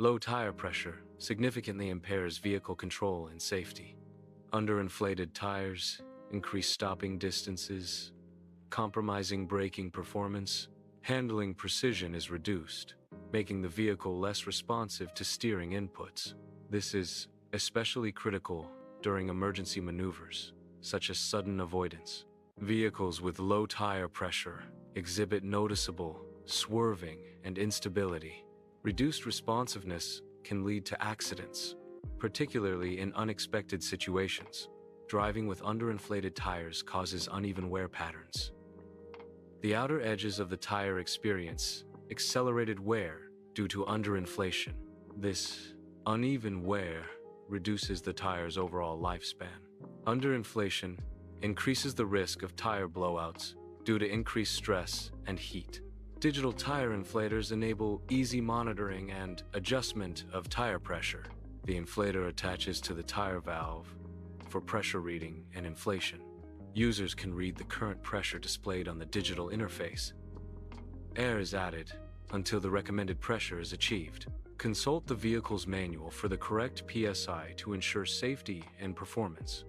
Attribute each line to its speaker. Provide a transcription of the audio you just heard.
Speaker 1: Low tire pressure significantly impairs vehicle control and safety. Underinflated tires increase stopping distances, compromising braking performance. Handling precision is reduced, making the vehicle less responsive to steering inputs. This is especially critical during emergency maneuvers, such as sudden avoidance. Vehicles with low tire pressure exhibit noticeable swerving and instability. Reduced responsiveness can lead to accidents, particularly in unexpected situations. Driving with underinflated tires causes uneven wear patterns. The outer edges of the tire experience accelerated wear due to underinflation. This uneven wear reduces the tire's overall lifespan. Underinflation increases the risk of tire blowouts due to increased stress and heat. Digital tire inflators enable easy monitoring and adjustment of tire pressure. The inflator attaches to the tire valve for pressure reading and inflation. Users can read the current pressure displayed on the digital interface. Air is added until the recommended pressure is achieved. Consult the vehicle's manual for the correct PSI to ensure safety and performance.